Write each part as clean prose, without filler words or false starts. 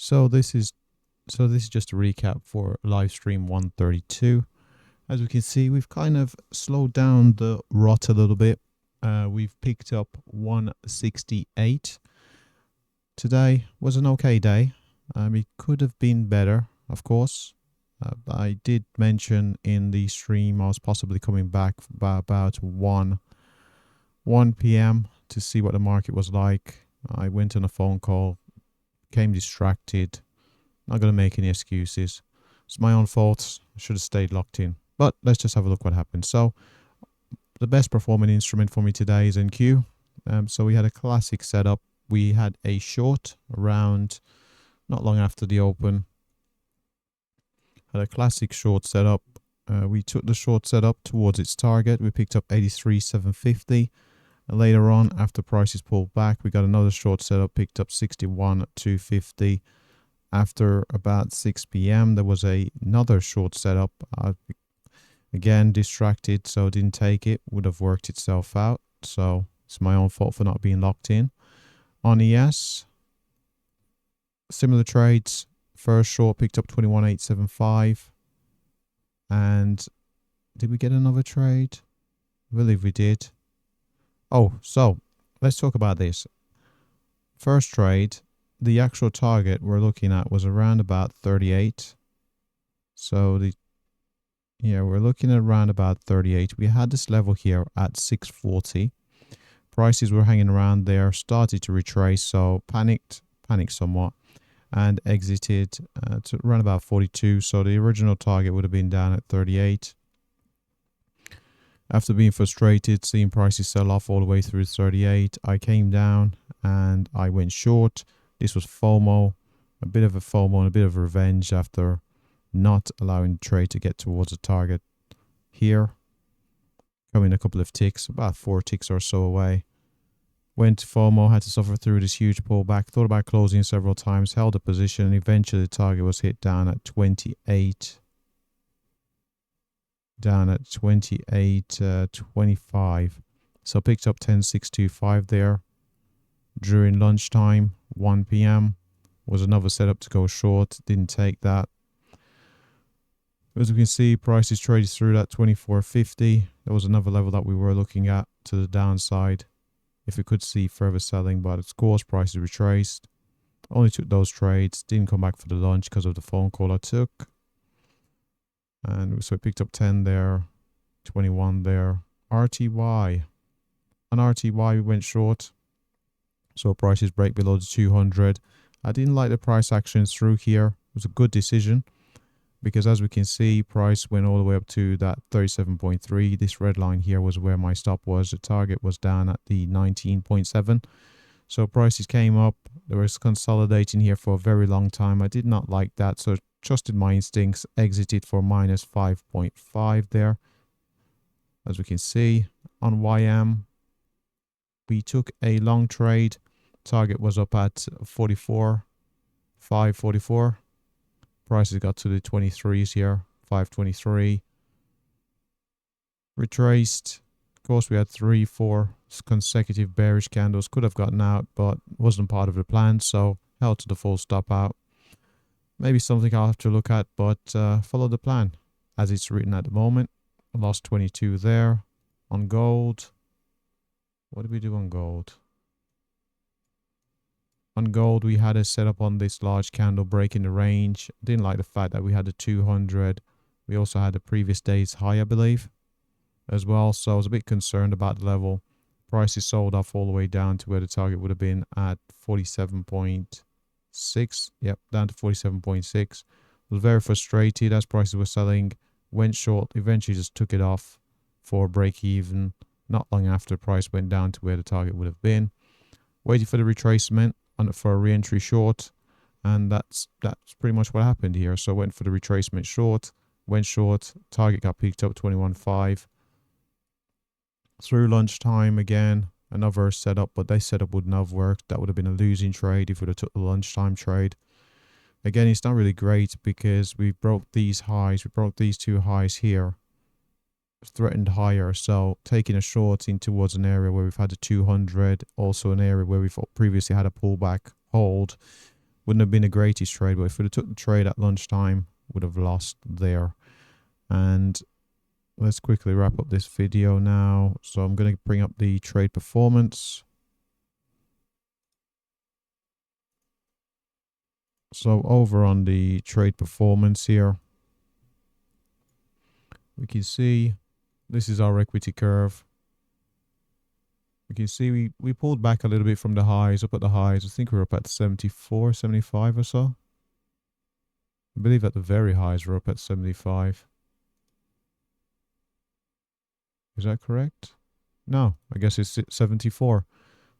So this is just a recap for live stream 132. As we can see, we've kind of slowed down the rot a little bit. We've picked up 168. Today was an okay day. It could have been better, of course. I did mention in the stream I was possibly coming back by about 1 p.m. to see what the market was like. I went on a phone call, became distracted. Not going to make any excuses. It's my own fault. I should have stayed locked in. But let's just have a look what happened. So the best performing instrument for me today is NQ. So we had a classic setup. We had a short around not long after the open. Had a classic short setup. We took the short setup towards its target. We picked up 83,750. And later on, after prices pulled back, we got another short setup, picked up 61,250. After about 6 p.m., there was another short setup. Again, distracted, so didn't take it. Would have worked itself out. So it's my own fault for not being locked in. On ES, similar trades. First short picked up 21,875. And did we get another trade? I believe we did. Oh, so let's talk about this. First trade. The actual target we're looking at was around about 38. So we're looking at around about 38. We had this level here at 640. Prices were hanging around there, started to retrace, so panicked somewhat, and exited to around about 42. So the original target would have been down at 38. After being frustrated, seeing prices sell off all the way through 38, I came down and I went short. This was FOMO, a bit of a FOMO and a bit of revenge after not allowing the trade to get towards the target here. Coming a couple of ticks, about 4 ticks or so away. Went to FOMO, had to suffer through this huge pullback. Thought about closing several times, held a position, and eventually the target was hit down at 28. Down at 28.25. So picked up 10,625 there. During lunchtime, 1 p.m. was another setup to go short. Didn't take that. As we can see, prices traded through that 24.50. There was another level that we were looking at to the downside. If we could see further selling, but of course prices retraced. Only took those trades. Didn't come back for the lunch because of the phone call I took. And so we picked up 10 there, 21 there. RTY. On RTY we went short. So prices break below the 200. I didn't like the price action through here. It was a good decision because as we can see, price went all the way up to that 37.3. This red line here was where my stop was. The target was down at the 19.7. So prices came up. They were consolidating here for a very long time. I did not like that. So trusted my instincts, exited for minus 5.5 there. As we can see on YM, we took a long trade. Target was up at 544. Prices got to the 23s here, 523. Retraced. Of course, we had 3-4 consecutive bearish candles. Could have gotten out, but wasn't part of the plan, so held to the full stop out. Maybe something I'll have to look at, but follow the plan as it's written at the moment. I lost 22 there. On gold, what did we do on gold? On gold, we had a setup on this large candle breaking the range. Didn't like the fact that we had a 200. We also had the previous day's high, I believe, as well. So I was a bit concerned about the level. Prices sold off all the way down to where the target would have been at 47.6. Yep, down to 47.6. Was very frustrated as prices were selling. Went short. Eventually just took it off for break even. Not long after, price went down to where the target would have been. Waiting for the retracement for a re-entry short, and that's pretty much what happened here. So went for the retracement short, went short, target got peaked up 21.5. Through lunchtime again, another setup, but this setup wouldn't have worked. That would have been a losing trade if we would have took the lunchtime trade. Again, it's not really great because we broke these highs. We broke these two highs here. Threatened higher, so taking a short in towards an area where we've had a 200, also an area where we've previously had a pullback hold. Wouldn't have been the greatest trade, but if we'd have took the trade at lunchtime, would have lost there. And let's quickly wrap up this video now. So I'm going to bring up the trade performance. So over on the trade performance here, we can see this is our equity curve. We can see we pulled back a little bit from the highs, up at the highs. I think we're up at 74, 75 or so. I believe at the very highs we're up at 75. Is that correct? No, I guess it's 74.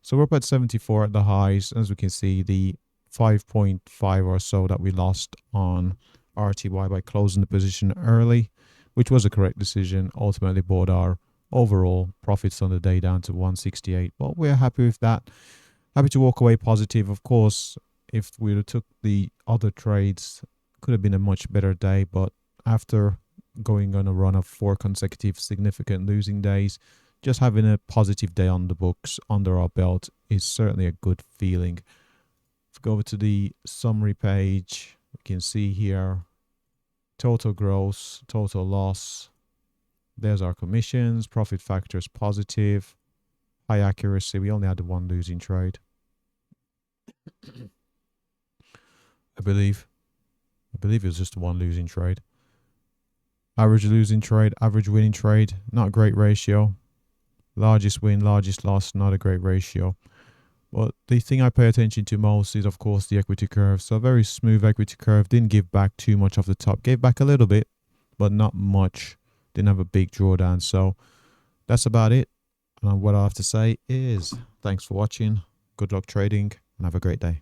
So we're up at 74 at the highs. As we can see, the 5.5 or so that we lost on RTY by closing the position early, which was a correct decision, ultimately brought our overall profits on the day down to 168. But we're happy with that. Happy to walk away positive. Of course, if we took the other trades, could have been a much better day. But after going on a run of 4 consecutive significant losing days, just having a positive day on the books under our belt is certainly a good feeling. If we go over to the summary page, we can see here total gross, total loss. There's our commissions, profit factors positive, high accuracy. We only had the one losing trade. I believe it was just the one losing trade. Average losing trade, average winning trade, not a great ratio. Largest win, largest loss, not a great ratio. But the thing I pay attention to most is, of course, the equity curve. So a very smooth equity curve. Didn't give back too much off the top. Gave back a little bit, but not much. Didn't have a big drawdown. So that's about it. And what I have to say is thanks for watching. Good luck trading and have a great day.